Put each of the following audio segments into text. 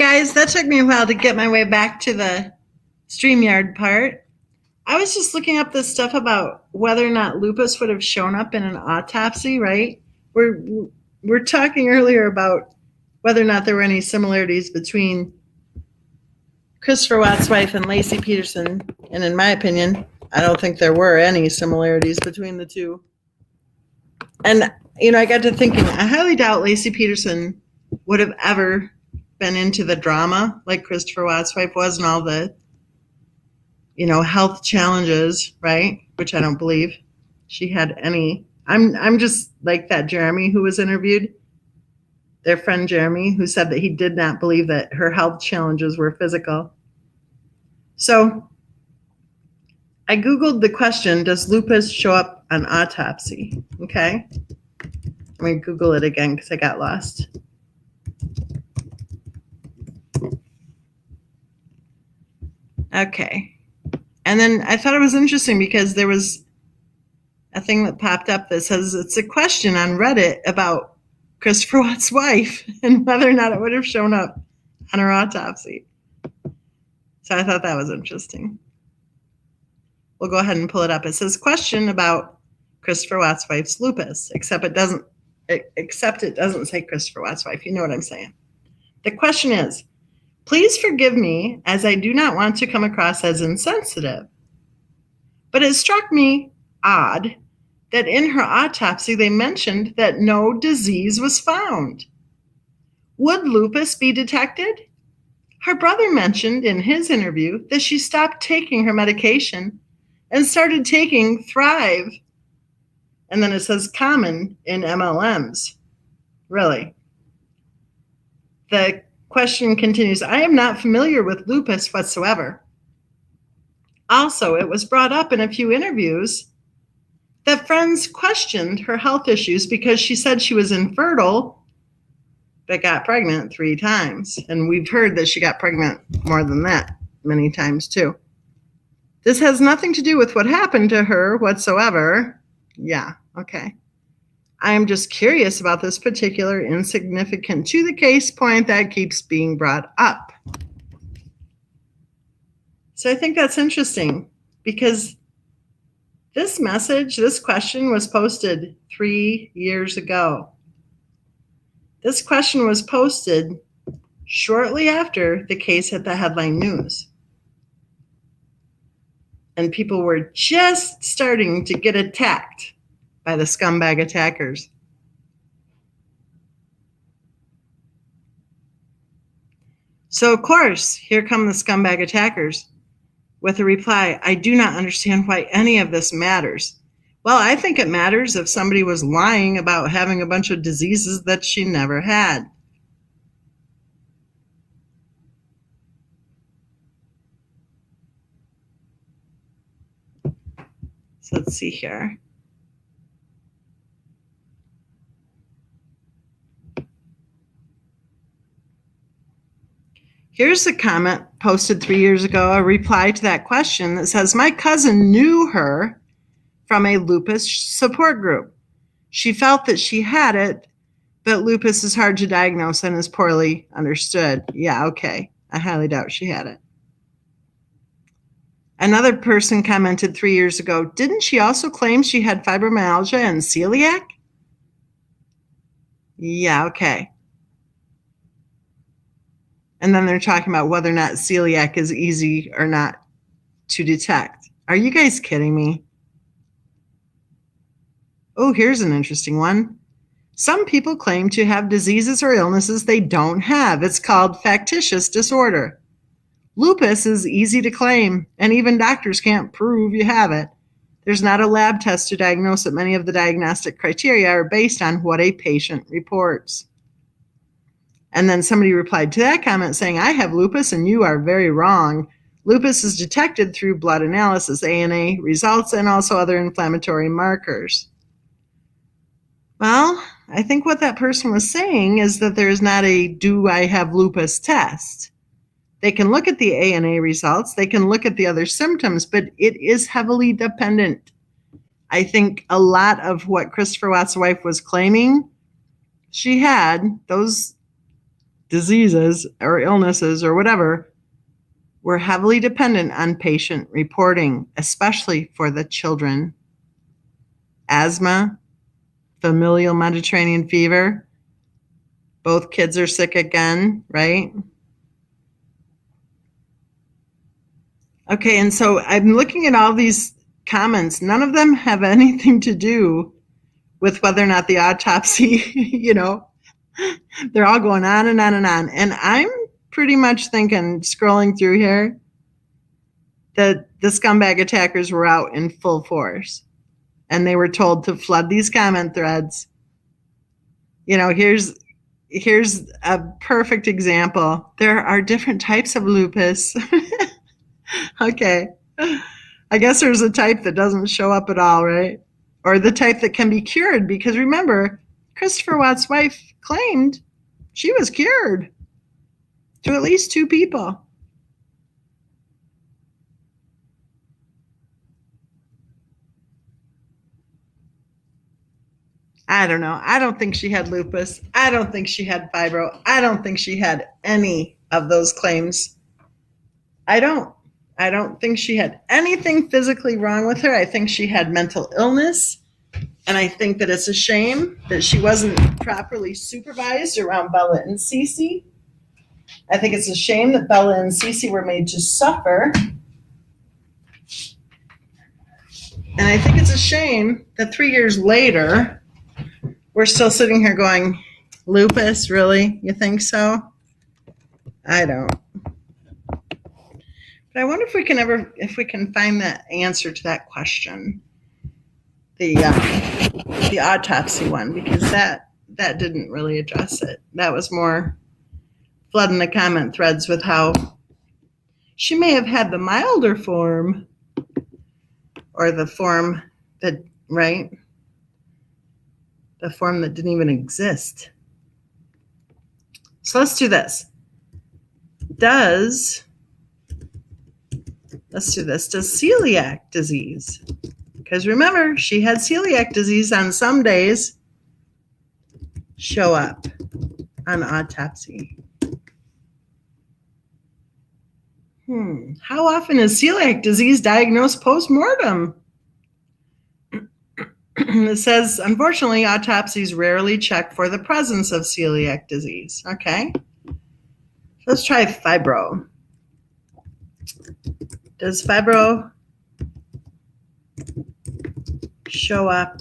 guys, that took me a while to get my way back to the StreamYard part. I was just looking up this stuff about whether or not lupus would have shown up in an autopsy, right? We're talking earlier about whether or not there were any similarities between Christopher Watt's wife and Laci Peterson, and in my opinion, I don't think there were any similarities between the two. And, I got to thinking, I highly doubt Laci Peterson would have ever been into the drama like Christopher Watt's wife was and all the, health challenges, right? Which I don't believe she had any. I'm just like that Jeremy who was interviewed, their friend Jeremy, who said that he did not believe that her health challenges were physical. So I Googled the question, does lupus show up on autopsy? Okay. Let me Google it again because I got lost. Okay. And then I thought it was interesting because there was a thing that popped up that says it's a question on Reddit about Christopher Watt's wife and whether or not it would have shown up on her autopsy. So I thought that was interesting. We'll go ahead and pull it up. It says question about Christopher Watt's wife's lupus, except it doesn't say Christopher Watt's wife. You know what I'm saying. The question is, please forgive me as I do not want to come across as insensitive, but it struck me odd that in her autopsy they mentioned that no disease was found. Would lupus be detected? Her brother mentioned in his interview that she stopped taking her medication and started taking Thrive. And then it says common in MLMs. Really? The question continues, I am not familiar with lupus whatsoever. Also, it was brought up in a few interviews that friends questioned her health issues because she said she was infertile but got pregnant 3 times. And we've heard that she got pregnant more than that many times too. This has nothing to do with what happened to her whatsoever. Yeah, okay. I am just curious about this particular insignificant to the case point that keeps being brought up. So I think that's interesting because this question was posted 3 years ago. This question was posted shortly after the case hit the headline news. And people were just starting to get attacked by the scumbag attackers. So, of course, here come the scumbag attackers with a reply, I do not understand why any of this matters. Well, I think it matters if somebody was lying about having a bunch of diseases that she never had. So let's see here. Here's a comment posted 3 years ago, a reply to that question that says, my cousin knew her from a lupus support group. She felt that she had it, but lupus is hard to diagnose and is poorly understood. Yeah, okay. I highly doubt she had it. Another person commented 3 years ago, didn't she also claim she had fibromyalgia and celiac? Yeah, okay. And then they're talking about whether or not celiac is easy or not to detect. Are you guys kidding me? Oh, here's an interesting one. Some people claim to have diseases or illnesses they don't have. It's called factitious disorder. Lupus is easy to claim, and even doctors can't prove you have it. There's not a lab test to diagnose it. Many of the diagnostic criteria are based on what a patient reports. And then somebody replied to that comment saying, I have lupus and you are very wrong. Lupus is detected through blood analysis, ANA results, and also other inflammatory markers. Well, I think what that person was saying is that there is not a do I have lupus test. They can look at the ANA results, they can look at the other symptoms, but it is heavily dependent. I think a lot of what Christopher Watt's wife was claiming she had, those diseases or illnesses or whatever were heavily dependent on patient reporting, especially for the children. Asthma, familial Mediterranean fever, both kids are sick again, right? Okay, and so I'm looking at all these comments. None of them have anything to do with whether or not the autopsy, they're all going on and on and on. And I'm pretty much thinking, scrolling through here, that the scumbag attackers were out in full force. And they were told to flood these comment threads. Here's a perfect example. There are different types of lupus. Okay. I guess there's a type that doesn't show up at all, right? Or the type that can be cured, because remember, Christopher Watt's wife claimed she was cured to at least 2 people. I don't know. I don't think she had lupus. I don't think she had fibro. I don't think she had any of those claims. I don't think she had anything physically wrong with her. I think she had mental illness. And I think that it's a shame that she wasn't properly supervised around Bella and Cece. I think it's a shame that Bella and Cece were made to suffer. And I think it's a shame that 3 years later, we're still sitting here going, lupus, really? You think so? I don't. But I wonder if we can find the answer to that question, the autopsy one, because that didn't really address it. That was more flooding the comment threads with how she may have had the milder form, or the form that, right? The form that didn't even exist. So let's do this. Does celiac disease, because remember, she had celiac disease on some days, show up on autopsy? How often is celiac disease diagnosed post-mortem? It says, unfortunately, autopsies rarely check for the presence of celiac disease. Okay. Let's try fibro. Does fibro show up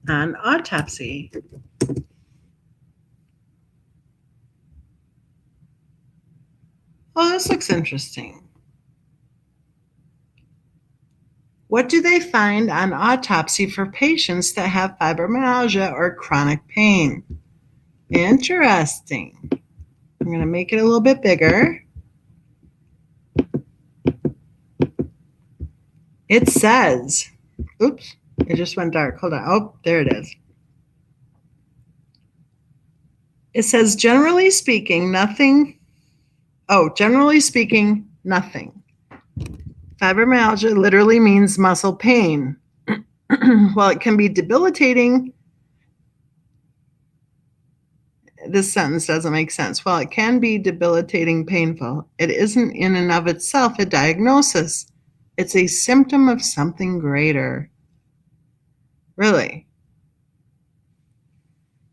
on autopsy? Oh, this looks interesting. What do they find on autopsy for patients that have fibromyalgia or chronic pain? Interesting. I'm going to make it a little bit bigger. It says, oops, it just went dark. Hold on. Oh, there it is. It says, generally speaking, nothing. Generally speaking, nothing. Fibromyalgia literally means muscle pain. While it can be debilitating, this sentence doesn't make sense. While it can be debilitating painful, it isn't in and of itself a diagnosis. It's a symptom of something greater. Really?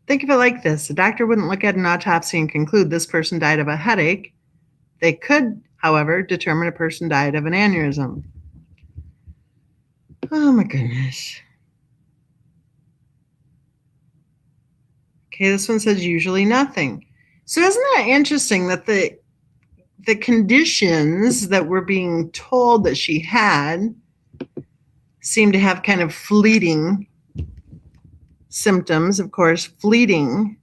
Think of it like this. A doctor wouldn't look at an autopsy and conclude this person died of a headache. They could, however, determine a person died of an aneurysm. Oh my goodness. Okay, this one says usually nothing. So isn't that interesting that the conditions that we're being told that she had seem to have kind of fleeting symptoms, of course, fleeting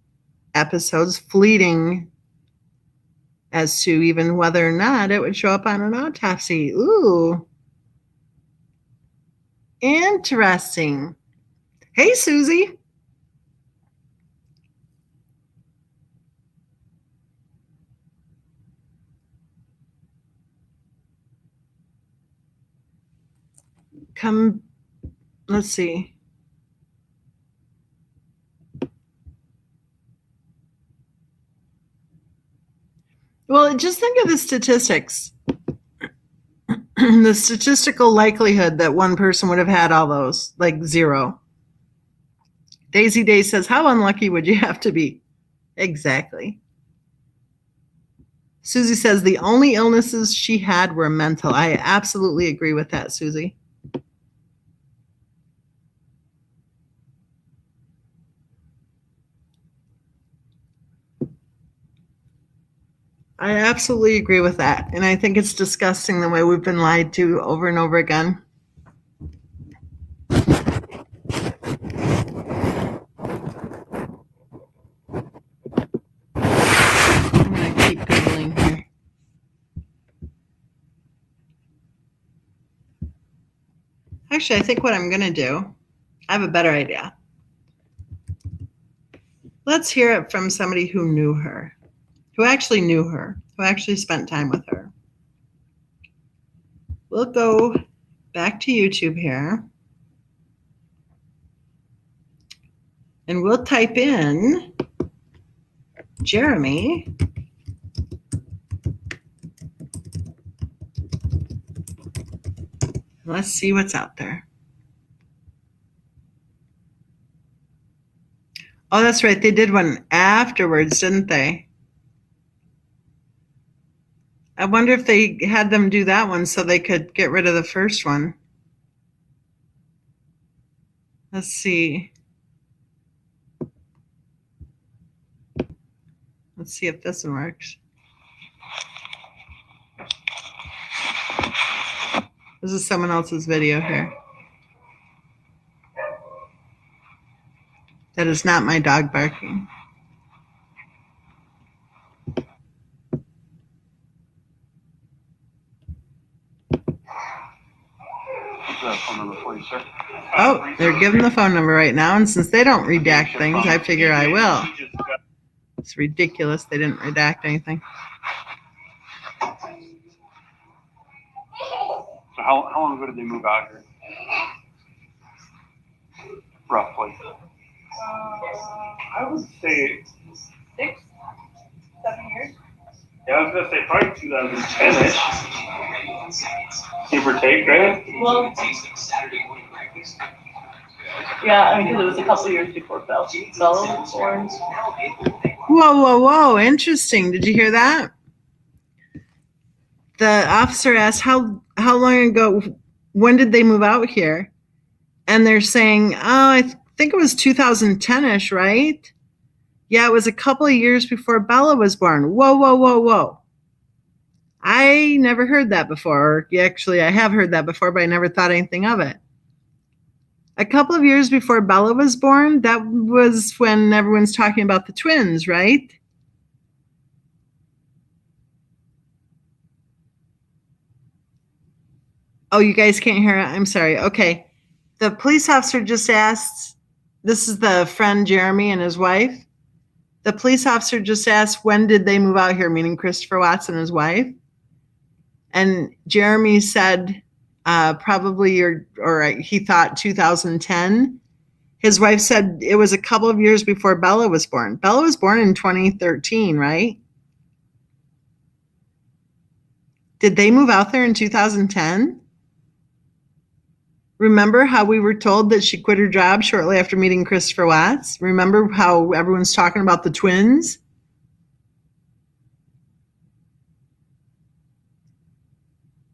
episodes, fleeting as to even whether or not it would show up on an autopsy. Ooh. Interesting. Hey, Susie. Come, let's see. Well, just think of the statistics. The statistical likelihood that one person would have had all those, like 0. Daisy Day says, how unlucky would you have to be? Exactly. Susie says the only illnesses she had were mental. I absolutely agree with that, Susie. I absolutely agree with that. And I think it's disgusting the way we've been lied to over and over again. I'm going to keep Googling here. Actually, I think what I'm going to do, I have a better idea. Let's hear it from somebody who knew her, who actually knew her, who actually spent time with her. We'll go back to YouTube here. And we'll type in Jeremy. Let's see what's out there. Oh, that's right. They did one afterwards, didn't they? I wonder if they had them do that one so they could get rid of the first one. Let's see. Let's see if this one works. This is someone else's video here. That is not my dog barking. Oh, they're giving the phone number right now, and since they don't redact things, I figure I will. It's ridiculous they didn't redact anything. So how long ago did they move out here? Roughly. I would say 6, 7 years. Yeah, I was gonna say probably 2010-ish. Give or take, right? Well, yeah, I mean, because it was a couple years before Bella was born. Whoa. Interesting. Did you hear that? The officer asked how long ago, when did they move out here? And they're saying, oh, I think it was 2010-ish, right? Yeah, it was a couple of years before Bella was born. Whoa. I never heard that before. Actually, I have heard that before, but I never thought anything of it. A couple of years before Bella was born, that was when everyone's talking about the twins, right? Oh, you guys can't hear it? I'm sorry. Okay. The police officer just asked, this is the friend Jeremy and his wife. The police officer just asked, when did they move out here, meaning Christopher Watts and his wife? And Jeremy said probably, or he thought 2010. His wife said it was a couple of years before Bella was born. Bella was born in 2013, right? Did they move out there in 2010? Remember how we were told that she quit her job shortly after meeting Christopher Watts? Remember how everyone's talking about the twins?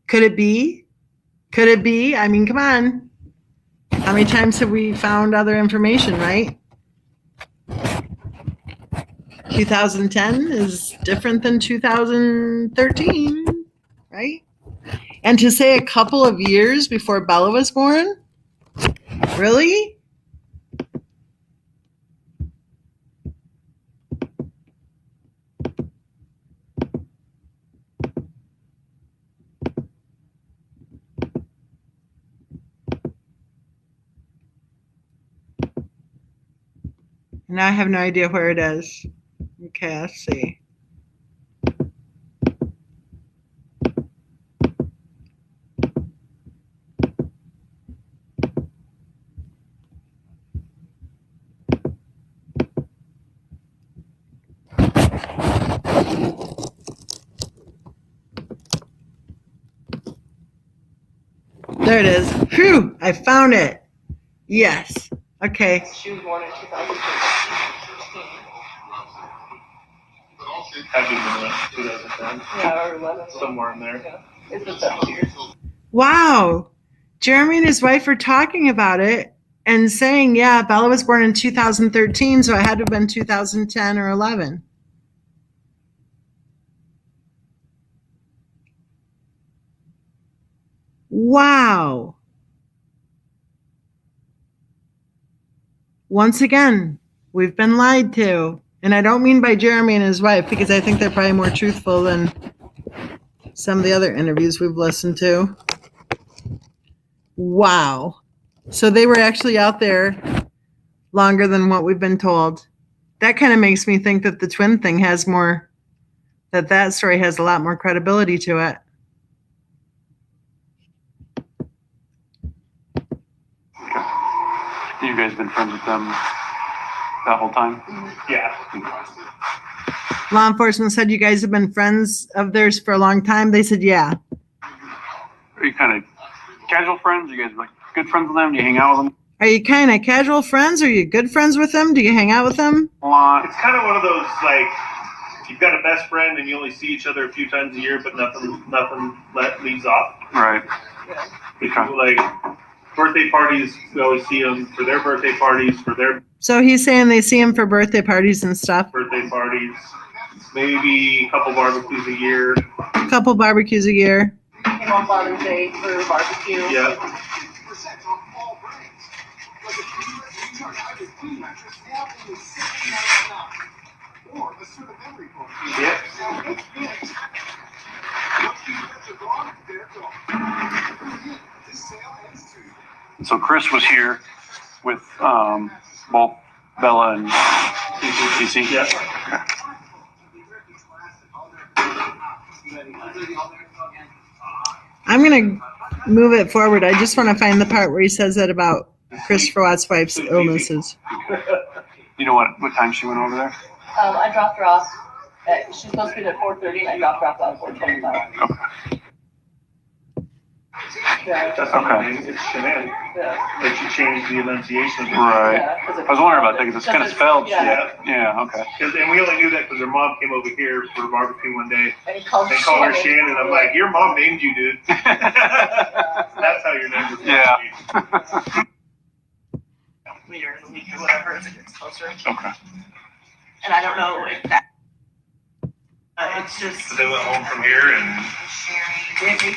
Could it be? Could it be? I mean, come on. How many times have we found other information, right? 2010 is different than 2013, right? And to say a couple of years before Bella was born? Really? Now I have no idea where it is. Okay, let's see. There it is. Phew, I found it. Yes. Okay. She was born in 2013. Had to be 2010. Yeah, or 11. Somewhere in there. Yeah. It's been 7 years. Wow. Jeremy and his wife are talking about it and saying, yeah, Bella was born in 2013, so it had to have been 2010 or 11. Wow. Once again, we've been lied to. And I don't mean by Jeremy and his wife, because I think they're probably more truthful than some of the other interviews we've listened to. Wow. So they were actually out there longer than what we've been told. That kind of makes me think that the twin thing has more, that story has a lot more credibility to it. You guys been friends with them that whole time? Yeah. Law enforcement said you guys have been friends of theirs for a long time. They said, yeah. Are you kind of casual friends? You guys like good friends with them? Do you hang out with them Are you kind of casual friends? Are you good friends with them? Do you hang out with them? a lot? It's kind of one of those, like, you've got a best friend and you only see each other a few times a year, but nothing leaves off. Right. Yeah. Because, like, birthday parties, we always see them for their birthday parties, for their So he's saying they see him for birthday parties and stuff. birthday parties, maybe a couple barbecues a year. A couple barbecues a year. Came on Father's Day for a barbecue. Yeah. Yeah. So Chris was here with both Bella and TC. Yeah. I'm going to move it forward. I just want to find the part where he says that about Christopher Watt's wife's illnesses. You know what time she went over there? I dropped her off. She's supposed to be there at 4:30, and I dropped her off at 4:25. Okay. Yeah. That's okay. It's Shanann. Yeah. Like she changed the enunciation. Right. Yeah, 'cause I was wondering about that because it's kind of spelled. Yeah. Yeah. Okay. And we only knew that because her mom came over here for a barbecue one day. And he called They called her Shannon. I'm like, your mom named you, dude. That's how your name was. Yeah. Later in the week or whatever as it gets closer. Okay. And I don't know if that. It's just. So they went home from here and Maybe.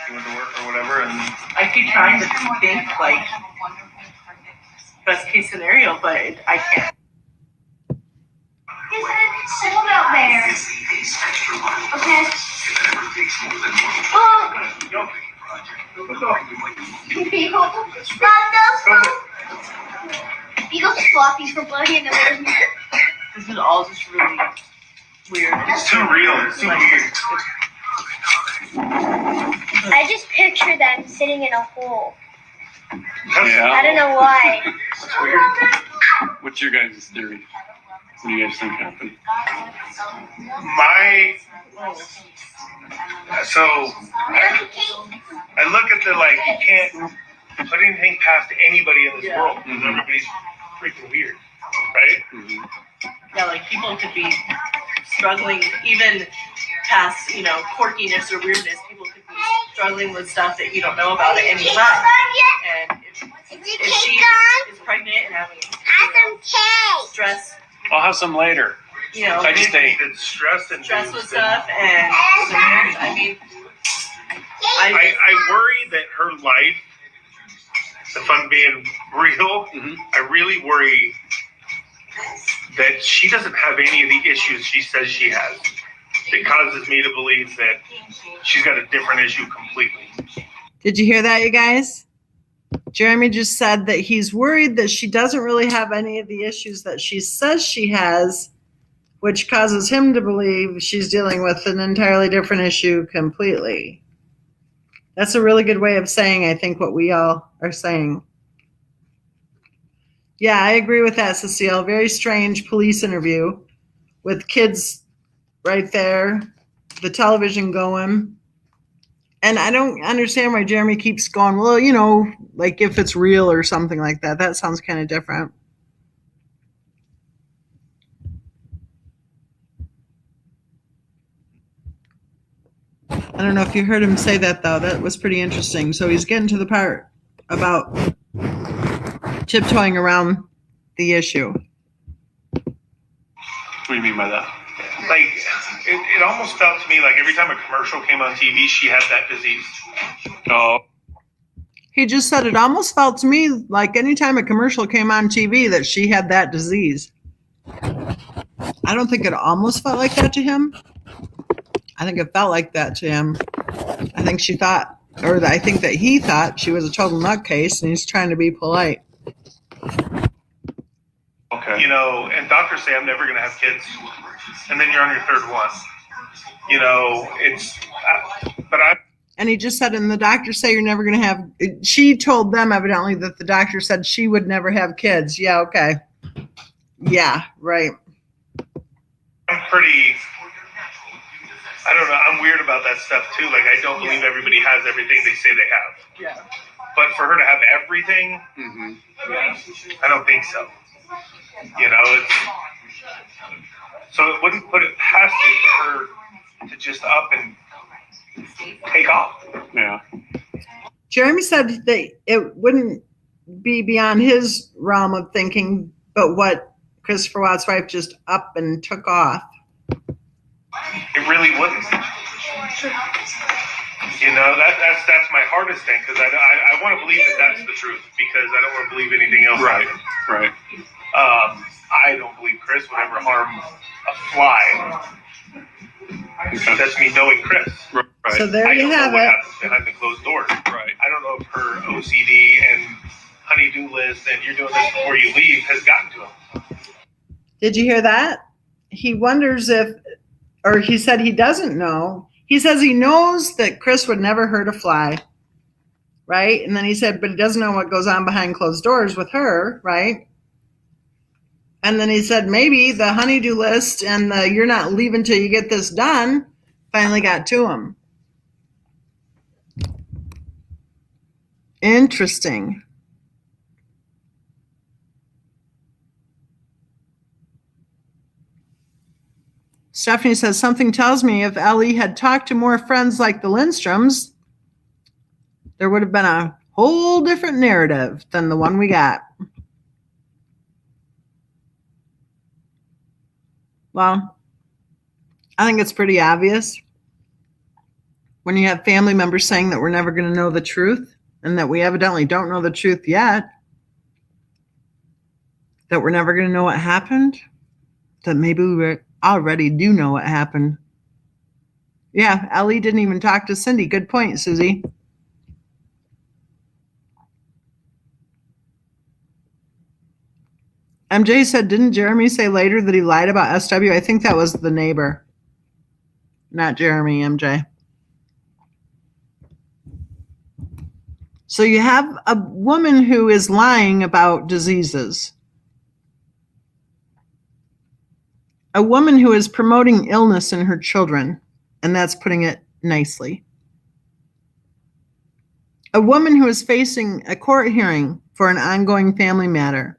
went to work or whatever, and I keep trying to think like best case scenario, but I can't. It's cold out there. Okay. Oh. Beagle's floppy for bloody in the wind. This is all just really weird. it's too real. It's too weird. I just picture them sitting in a hole. Yeah. I don't know why. That's weird. What's your guys' theory? What do you guys think happened? So I look at the, like, you can't put anything past anybody in this Yeah. world because everybody's freaking weird, right? Mm-hmm. Yeah, like people could be struggling even past, quirkiness or weirdness. People could be struggling with stuff that you don't know about at any time. And if she is pregnant and having stress, I'll have some later. I just ate. It's stress and stress with stuff, and I mean, I worry that her life, if I'm being real, I really worry that she doesn't have any of the issues she says she has. It causes me to believe that she's got a different issue completely. Did you hear that, you guys? Jeremy just said that he's worried that she doesn't really have any of the issues that she says she has, which causes him to believe she's dealing with an entirely different issue completely. That's a really good way of saying, I think, what we all are saying. Yeah, I agree with that, Cecile. Very strange police interview with kids right there, the television going. And I don't understand why Jeremy keeps going, well, you know, like if it's real or something like that. That sounds kind of different. I don't know if you heard him say that, though. That was pretty interesting. So he's getting to the part about tiptoeing around the issue. What do you mean by that? Like, it almost felt to me like every time a commercial came on TV, she had that disease. Oh, He just said it almost felt to me like anytime a commercial came on TV that she had that disease. I don't think it almost felt like that to him. I think it felt like that to him. I think she thought, or I think that he thought she was a total nutcase and he's trying to be polite. okay. You know, and doctors say I'm never going to have kids, and then you're on your third one. You know, but I. And he just said, and the doctors say you're never going to have, she told them evidently that the doctor said she would never have kids. Yeah, okay. Yeah, right. I'm pretty, I don't know, I'm weird about that stuff too. Like, I don't believe everybody has everything they say they have. Yeah. But for her to have everything, I don't think so. You know, so it wouldn't put it past me for her to just up and take off. Yeah. Jeremy said that it wouldn't be beyond his realm of thinking, but what Christopher Watt's wife just up and took off. It really wouldn't. You know, that's my hardest thing, because I want to believe that that's the truth, because I don't want to believe anything else. Right. Right. I don't believe Chris would ever harm a fly. Okay. That's me knowing Chris. Right. So there I you don't have know what it. happens behind the closed doors. Right. I don't know if her OCD and honey-do list and you're doing this before you leave has gotten to him. Did you hear that? He wonders if, or he said he doesn't know. He says he knows that Chris would never hurt a fly, right? And then he said, but he doesn't know what goes on behind closed doors with her, right? And then he said, maybe the honey-do list and the you're not leaving till you get this done finally got to him. Interesting. Stephanie says, something tells me if Ellie had talked to more friends like the Lindstroms, there would have been a whole different narrative than the one we got. Well, I think it's pretty obvious when you have family members saying that we're never going to know the truth and that we evidently don't know the truth yet, that we're never going to know what happened, that maybe we already do know what happened. Yeah, Ellie didn't even talk to Cindy. Good point, Susie. MJ said, didn't Jeremy say later that he lied about SW? I think that was the neighbor, not Jeremy, MJ. So you have a woman who is lying about diseases. A woman who is promoting illness in her children, and that's putting it nicely. A woman who is facing a court hearing for an ongoing family matter.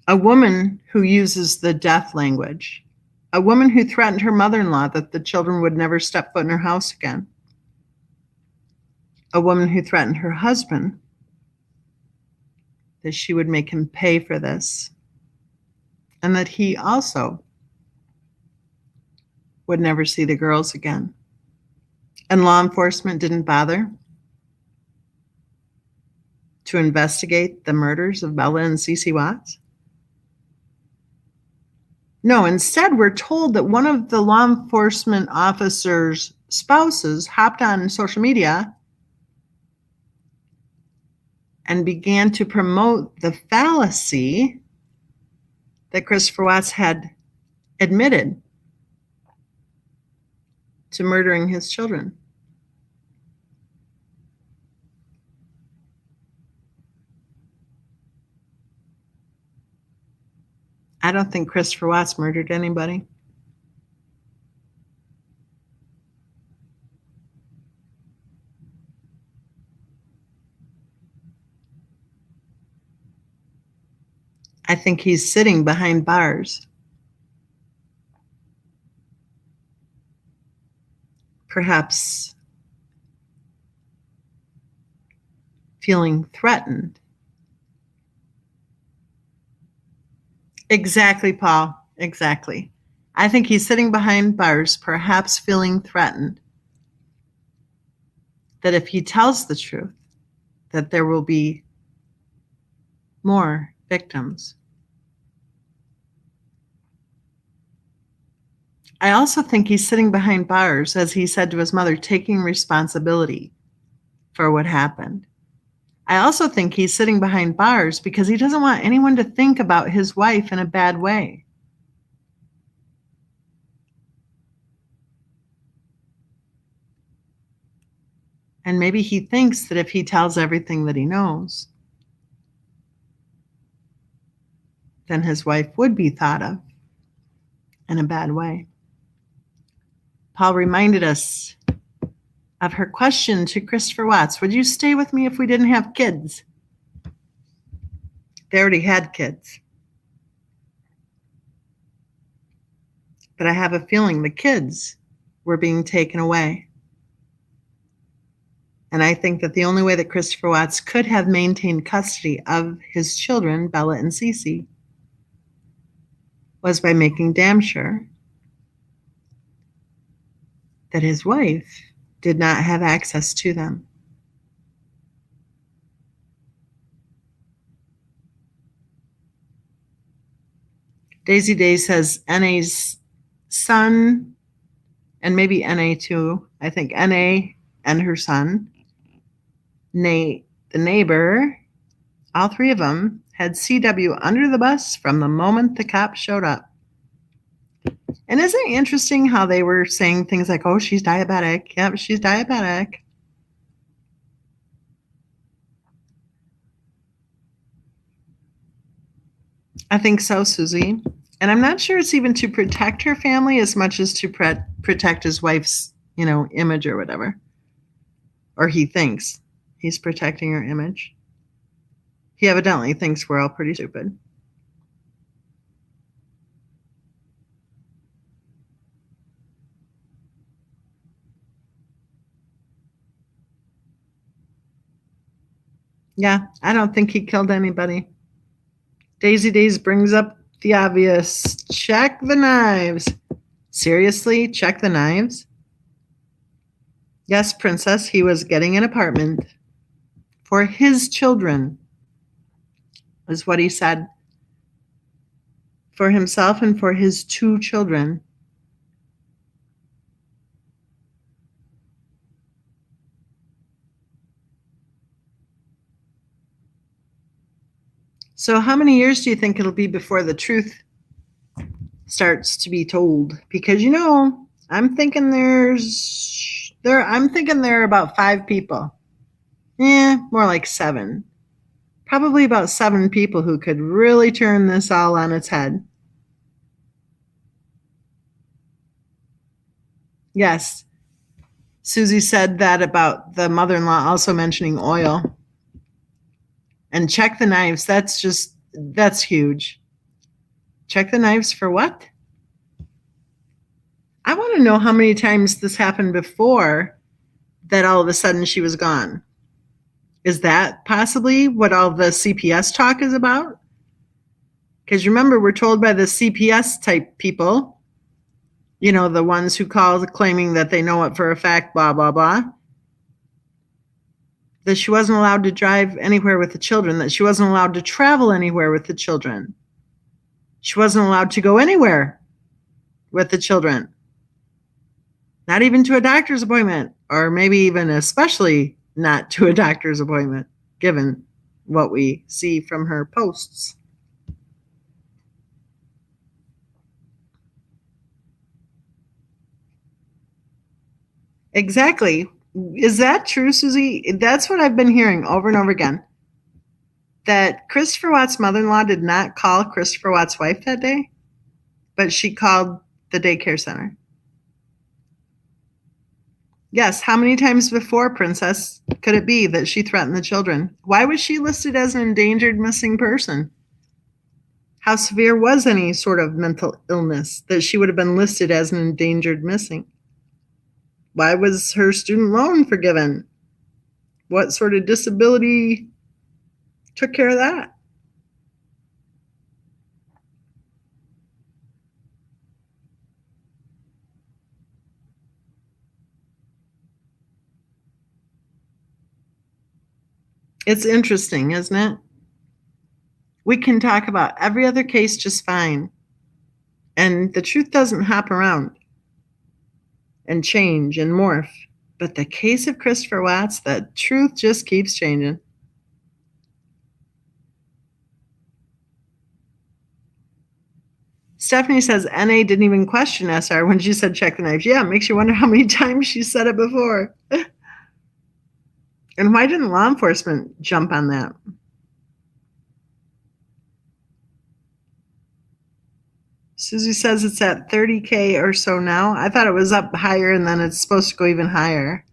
A woman who uses the death language. A woman who threatened her mother-in-law that the children would never step foot in her house again. A woman who threatened her husband that she would make him pay for this, and that he also would never see the girls again. And law enforcement didn't bother to investigate the murders of Bella and Cece Watts. No, instead we're told that one of the law enforcement officer's spouses hopped on social media and began to promote the fallacy that Christopher Watts had admitted to murdering his children. I don't think Christopher Watts murdered anybody. I think he's sitting behind bars. Perhaps feeling threatened. Exactly, Paul. Exactly. I think he's sitting behind bars, perhaps feeling threatened. That if he tells the truth, that there will be more victims. I also think he's sitting behind bars, as he said to his mother, taking responsibility for what happened. I also think he's sitting behind bars because he doesn't want anyone to think about his wife in a bad way. And maybe he thinks that if he tells everything that he knows, then his wife would be thought of in a bad way. Paul reminded us of her question to Christopher Watts, would you stay with me if we didn't have kids? They already had kids. But I have a feeling the kids were being taken away. And I think that the only way that Christopher Watts could have maintained custody of his children, Bella and Cece, was by making damn sure that his wife did not have access to them. Daisy Day says NA's son, and maybe NA too, I think NA and her son, Nate, the neighbor, all three of them had CW under the bus from the moment the cops showed up. And isn't it interesting how they were saying things like, oh, she's diabetic. Yep, she's diabetic. I think so, Susie. And I'm not sure it's even to protect her family as much as to protect his wife's, image or whatever. Or he thinks he's protecting her image. He evidently thinks we're all pretty stupid. Yeah, I don't think he killed anybody. Daisy Days brings up the obvious. Check the knives. Seriously, check the knives? Yes, Princess, he was getting an apartment for his children, is what he said. For himself and for his 2 children. So how many years do you think it'll be before the truth starts to be told? Because I'm thinking there are about 5 people. More like 7. Probably about 7 people who could really turn this all on its head. Yes. Susie said that about the mother-in-law also mentioning oil. And check the knives. That's huge. Check the knives for what? I want to know how many times this happened before that all of a sudden she was gone. Is that possibly what all the CPS talk is about? Because remember, we're told by the CPS type people, the ones who call claiming that they know it for a fact, blah, blah, blah, that she wasn't allowed to drive anywhere with the children, that she wasn't allowed to travel anywhere with the children. She wasn't allowed to go anywhere with the children. Not even to a doctor's appointment, or maybe even especially not to a doctor's appointment, given what we see from her posts. Exactly. Is that true, Susie? That's what I've been hearing over and over again. That Christopher Watts' mother-in-law did not call Christopher Watts' wife that day, but she called the daycare center. Yes, how many times before, Princess, could it be that she threatened the children? Why was she listed as an endangered missing person? how severe was any sort of mental illness that she would have been listed as an endangered missing? Why was her student loan forgiven? What sort of disability took care of that? It's interesting, isn't it? We can talk about every other case just fine, and the truth doesn't hop around and change and morph. But the case of Christopher Watts, the truth just keeps changing. Stephanie says NA didn't even question SR when she said check the knives. Yeah, it makes you wonder how many times she said it before. And why didn't law enforcement jump on that? Susie says it's at 30K or so now. I thought it was up higher and then it's supposed to go even higher.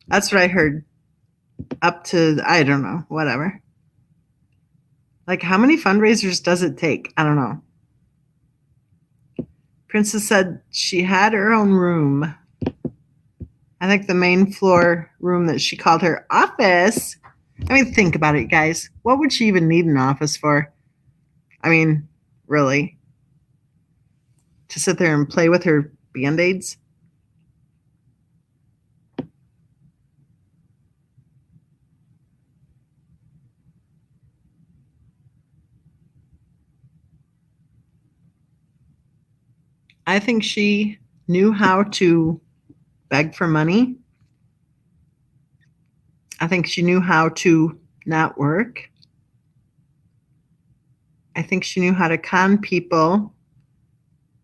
That's what I heard. Up to, I don't know, whatever. Like, how many fundraisers does it take? I don't know. Princess said she had her own room. I think the main floor room that she called her office. I mean, think about it, guys. What would she even need an office for? I mean, really? To sit there and play with her Band-Aids? I think she knew how to beg for money. I think she knew how to not work. I think she knew how to con people,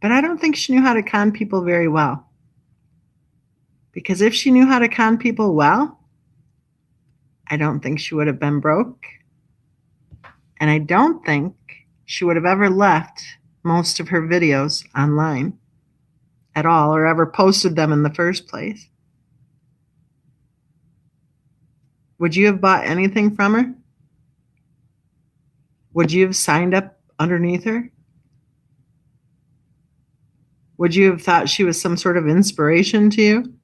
but I don't think she knew how to con people very well. Because if she knew how to con people well, I don't think she would have been broke. And I don't think she would have ever left most of her videos online at all or ever posted them in the first place. Would you have bought anything from her? Would you have signed up underneath her? Would you have thought she was some sort of inspiration to you?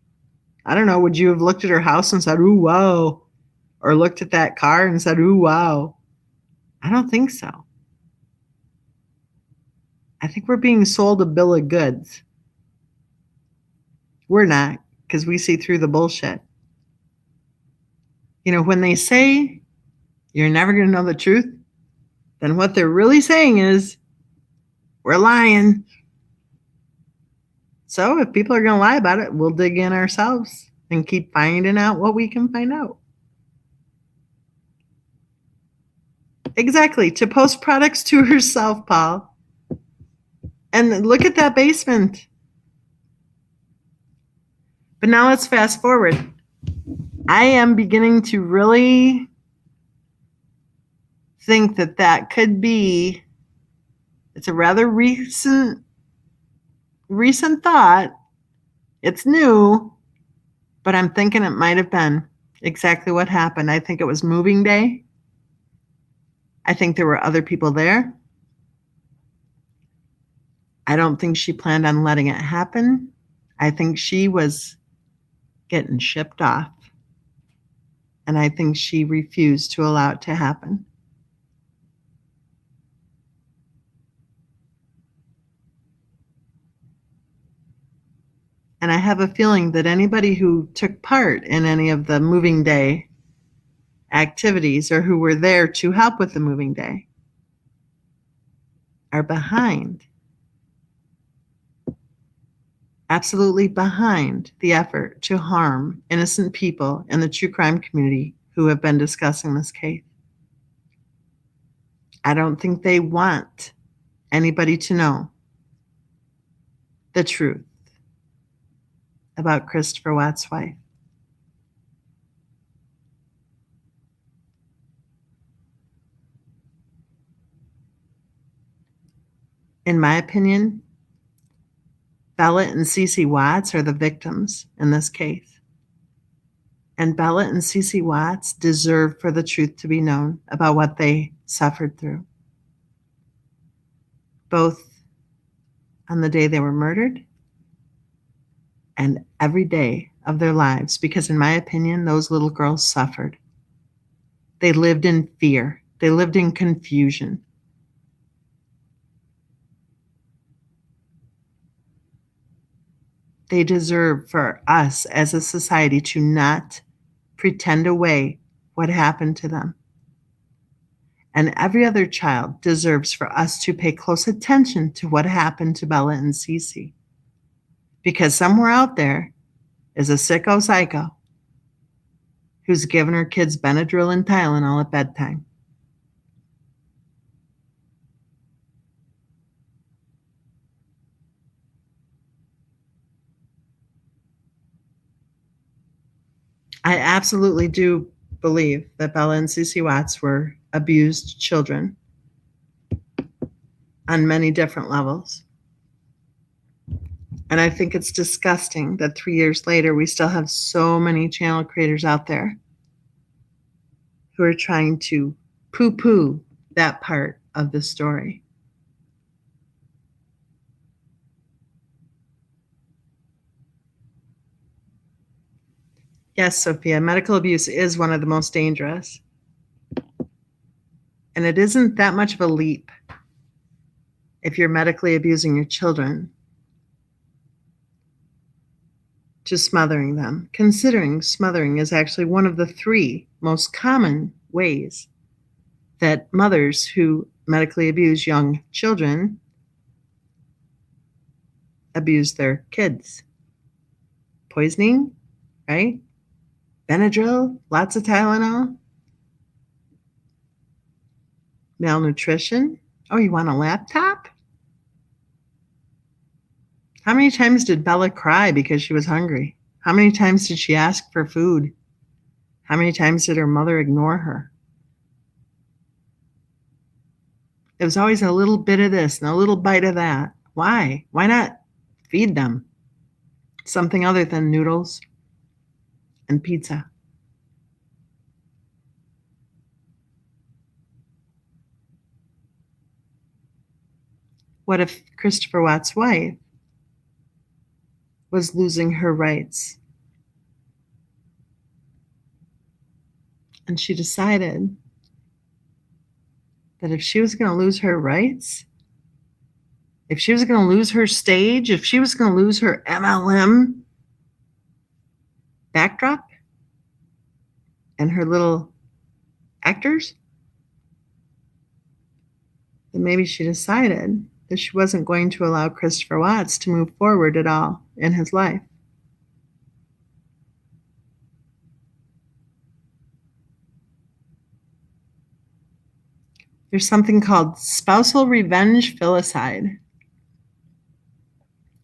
I don't know. Would you have looked at her house and said, ooh, wow? Or looked at that car and said, ooh, wow? I don't think so. I think we're being sold a bill of goods. We're not, because we see through the bullshit. You know, when they say you're never going to know the truth, then what they're really saying is we're lying. So if people are going to lie about it, we'll dig in ourselves and keep finding out what we can find out. Exactly. To post products to herself, Paul. And look at that basement. But now let's fast forward. I am beginning to really think that that could be, it's a rather recent thought. It's new, but I'm thinking it might have been exactly what happened. I think it was moving day. I think there were other people there. I don't think she planned on letting it happen. I think she was getting shipped off. And I think she refused to allow it to happen. And I have a feeling that anybody who took part in any of the moving day activities or who were there to help with the moving day are behind, absolutely behind the effort to harm innocent people in the true crime community who have been discussing this case. I don't think they want anybody to know the truth about Christopher Watts' wife. In my opinion, Bella and Cece Watts are the victims in this case. And Bella and Cece Watts deserve for the truth to be known about what they suffered through. both on the day they were murdered and every day of their lives, because in my opinion, those little girls suffered. They lived in fear. They lived in confusion. They deserve for us as a society to not pretend away what happened to them. And every other child deserves for us to pay close attention to what happened to Bella and Cece. Because somewhere out there is a sicko psycho who's giving her kids Benadryl and Tylenol at bedtime. I absolutely do believe that Bella and Cece Watts were abused children on many different levels. And I think it's disgusting that 3 years later, we still have so many channel creators out there who are trying to poo-poo that part of the story. Yes, Sophia, medical abuse is one of the most dangerous. And it isn't that much of a leap if you're medically abusing your children to smothering them, considering smothering is actually one of the 3 most common ways that mothers who medically abuse young children abuse their kids. Poisoning, right? Benadryl, lots of Tylenol. Malnutrition. Oh, you want a laptop? How many times did Bella cry because she was hungry? How many times did she ask for food? How many times did her mother ignore her? It was always a little bit of this and a little bite of that. Why? Why not feed them something other than noodles and pizza? What if Christopher Watts' wife was losing her rights? And she decided that if she was going to lose her rights, if she was going to lose her stage, if she was going to lose her MLM backdrop and her little actors, then maybe she decided that she wasn't going to allow Christopher Watts to move forward at all in his life. There's something called spousal revenge filicide.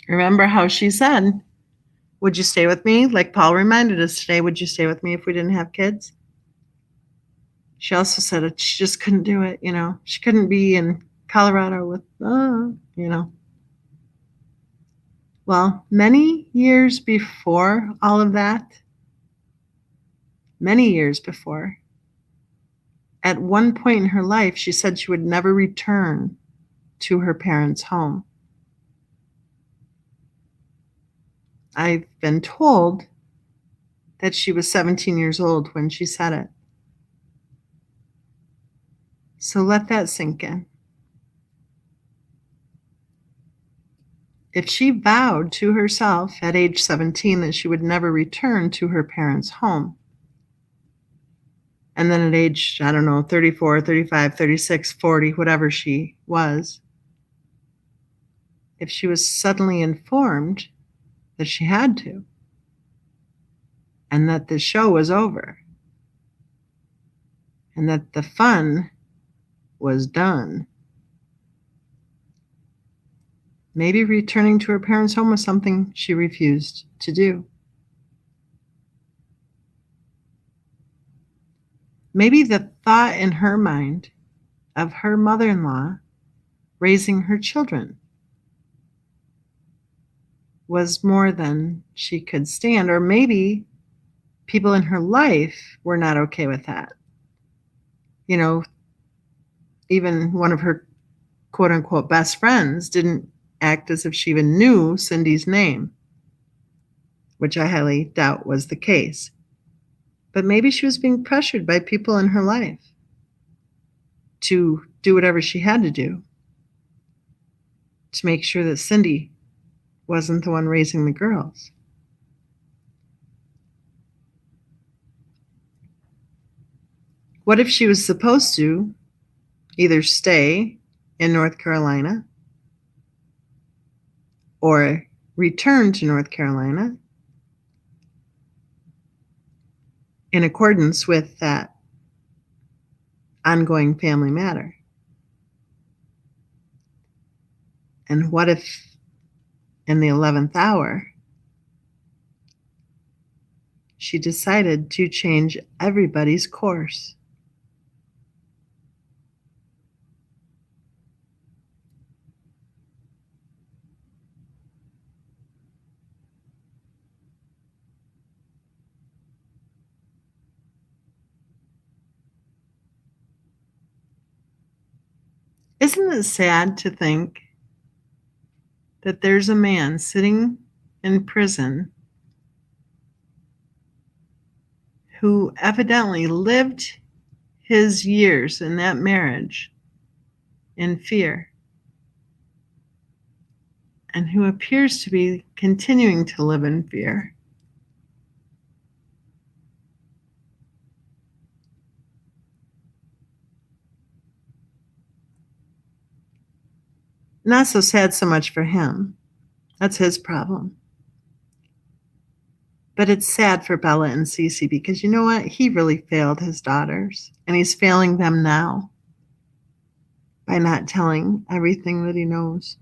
Remember how she said, would you stay with me? Like Paul reminded us today, would you stay with me if we didn't have kids? She also said that she just couldn't do it, you know. She couldn't be in Colorado with, you know. Well, many years before all of that, many years before, at one point in her life, she said she would never return to her parents' home. I've been told that she was 17 years old when she said it. So let that sink in. If she vowed to herself at age 17 that she would never return to her parents' home, and then at age, 34, 35, 36, 40, whatever she was, if she was suddenly informed that she had to, and that the show was over, and that the fun was done, maybe returning to her parents' home was something she refused to do. Maybe the thought in her mind of her mother-in-law raising her children was more than she could stand, or maybe people in her life were not okay with that. You know, even one of her quote unquote best friends didn't act as if she even knew Cindy's name, which I highly doubt was the case. But maybe she was being pressured by people in her life to do whatever she had to do to make sure that Cindy wasn't the one raising the girls. What if she was supposed to either stay in North Carolina or return to North Carolina in accordance with that ongoing family matter? And what if in the 11th hour she decided to change everybody's course? Isn't it sad to think that there's a man sitting in prison who evidently lived his years in that marriage in fear, and who appears to be continuing to live in fear? Not so sad so much for him. That's his problem. But it's sad for Bella and Cece, because you know what? He really failed his daughters, and he's failing them now by not telling everything that he knows.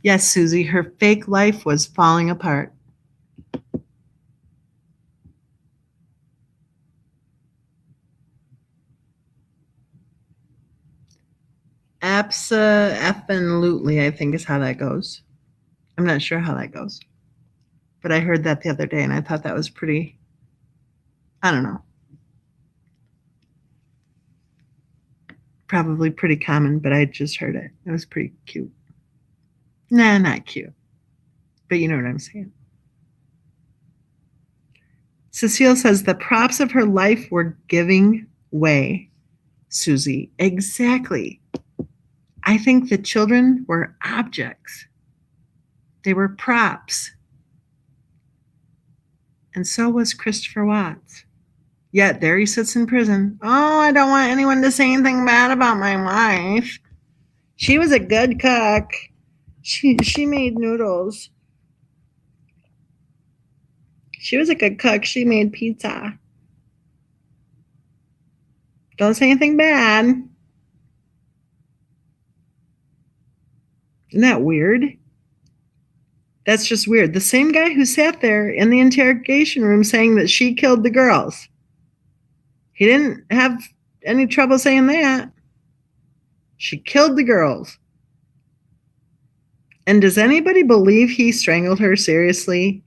Yes, Susie, her fake life was falling apart. Absolutely, I think is how that goes. I'm not sure how that goes, but I heard that the other day, and I thought that was pretty, I don't know, probably pretty common, but I just heard it. It was pretty cute. Nah, not cute, but you know what I'm saying. Cecile says the props of her life were giving way, Susie. Exactly. I think the children were objects. They were props. And so was Christopher Watts. Yet there he sits in prison. Oh, I don't want anyone to say anything bad about my wife. She was a good cook. She made noodles. She was a good cook. She made pizza. Don't say anything bad. Isn't that weird? That's just weird. The same guy who sat there in the interrogation room saying that she killed the girls. He didn't have any trouble saying that. She killed the girls. And does anybody believe he strangled her seriously?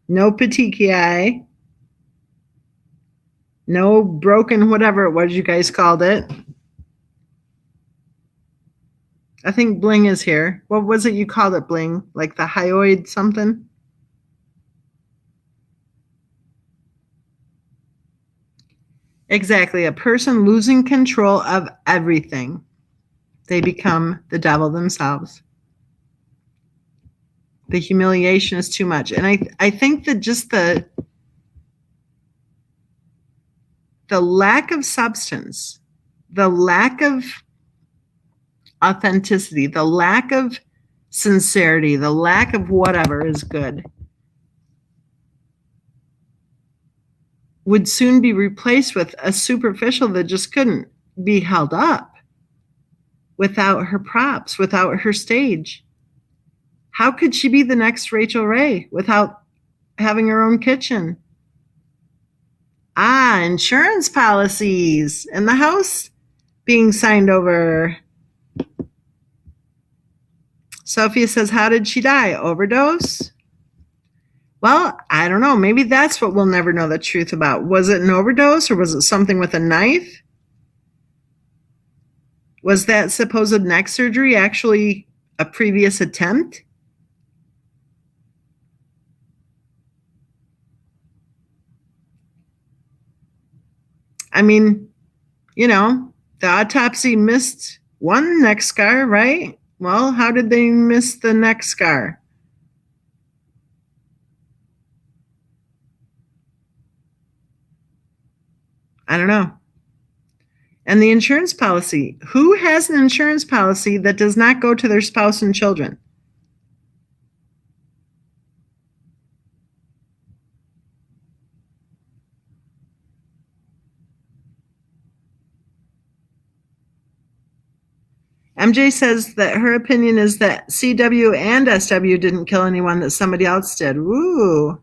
No petechiae. No broken whatever it was you guys called it. I think Bling is here. What was it you called it, Bling? Like the hyoid something? Exactly. A person losing control of everything. They become the devil themselves. The humiliation is too much. And I think that just the lack of substance, the lack of authenticity, the lack of sincerity, the lack of whatever is good would soon be replaced with a superficial that just couldn't be held up without her props, without her stage. How could she be the next Rachel Ray without having her own kitchen? Insurance policies and the house being signed over. Sophia says, how did she die? Overdose? Well, I don't know. Maybe that's what we'll never know the truth about. Was it an overdose or was it something with a knife? Was that supposed neck surgery actually a previous attempt? I mean, the autopsy missed one neck scar, right? Well, how did they miss the neck scar? I don't know. And the insurance policy. Who has an insurance policy that does not go to their spouse and children? MJ says that her opinion is that CW and SW didn't kill anyone, that somebody else did. Ooh,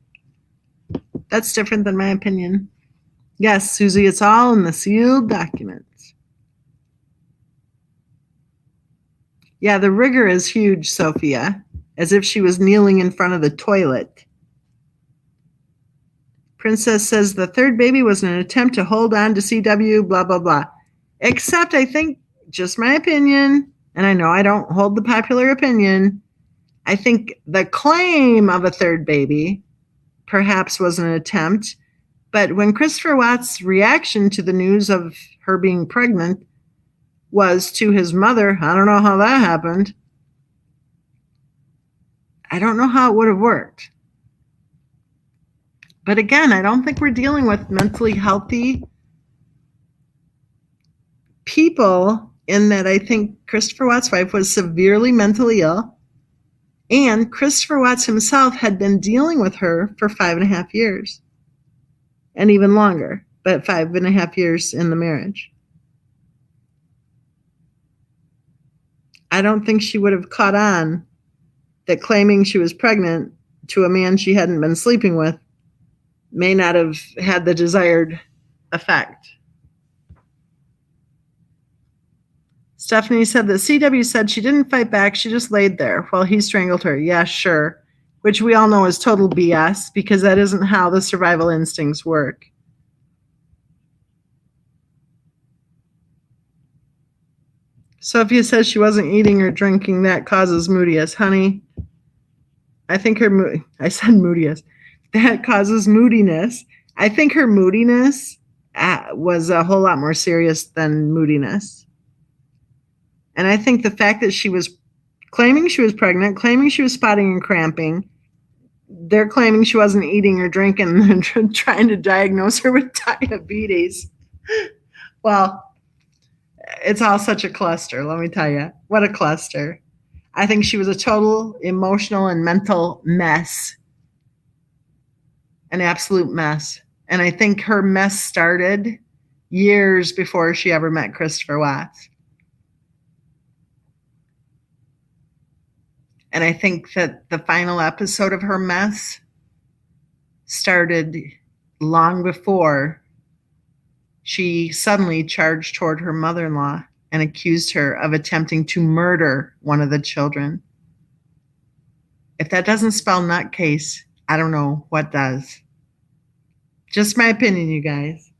that's different than my opinion. Yes, Susie, it's all in the sealed documents. Yeah, the rigor is huge, Sophia, as if she was kneeling in front of the toilet. Princess says the third baby was an attempt to hold on to CW, blah, blah, blah. Except I think, just my opinion, and I know I don't hold the popular opinion, I think the claim of a third baby perhaps was an attempt. But when Christopher Watts' reaction to the news of her being pregnant was to his mother, I don't know how that happened. I don't know how it would have worked. But again, I don't think we're dealing with mentally healthy people, in that I think Christopher Watts' wife was severely mentally ill, and Christopher Watts himself had been dealing with her for 5.5 years, and even longer, but 5.5 years in the marriage. I don't think she would have caught on that claiming she was pregnant to a man she hadn't been sleeping with may not have had the desired effect. Stephanie said that CW said she didn't fight back, she just laid there while he strangled her. Yeah, sure. Which we all know is total BS, because that isn't how the survival instincts work. Sophia says she wasn't eating or drinking. That causes moodiness. Honey, I think I said moodiness. That causes moodiness. I think her moodiness was a whole lot more serious than moodiness. And I think the fact that she was claiming she was pregnant, claiming she was spotting and cramping, they're claiming she wasn't eating or drinking and trying to diagnose her with diabetes. Well, it's all such a cluster, let me tell you. What a cluster. I think she was a total emotional and mental mess. An absolute mess. And I think her mess started years before she ever met Christopher Watts. And I think that the final episode of her mess started long before she suddenly charged toward her mother-in-law and accused her of attempting to murder one of the children. If that doesn't spell nutcase, I don't know what does. Just my opinion, you guys.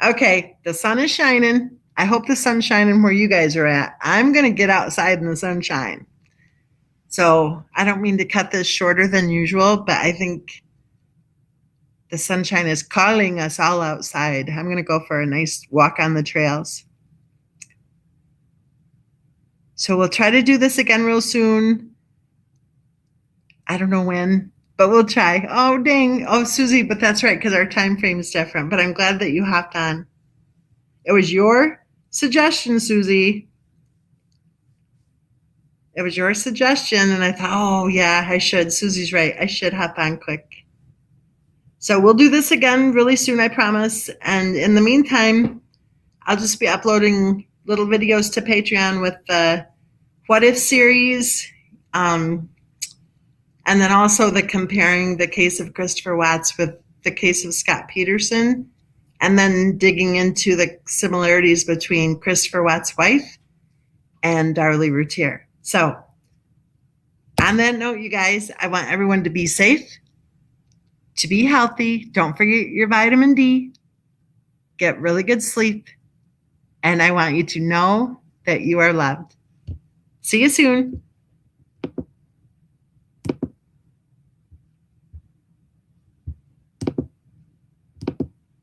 Okay, the sun is shining. I hope the sun's shining where you guys are at. I'm going to get outside in the sunshine. So I don't mean to cut this shorter than usual, but I think the sunshine is calling us all outside. I'm going to go for a nice walk on the trails. So we'll try to do this again real soon. I don't know when, but we'll try. Oh, dang. Oh, Susie, but that's right, because our time frame is different. But I'm glad that you hopped on. It was your suggestion, Susie. It was your suggestion, and I thought, oh, yeah, I should. Susie's right. I should hop on quick. So we'll do this again really soon, I promise. And in the meantime, I'll just be uploading little videos to Patreon with the What If series, and then also the comparing the case of Christopher Watts with the case of Scott Peterson, and then digging into the similarities between Christopher Watts' wife and Darlie Routier. So on that note, you guys, I want everyone to be safe, to be healthy. Don't forget your vitamin D. Get really good sleep. And I want you to know that you are loved. See you soon.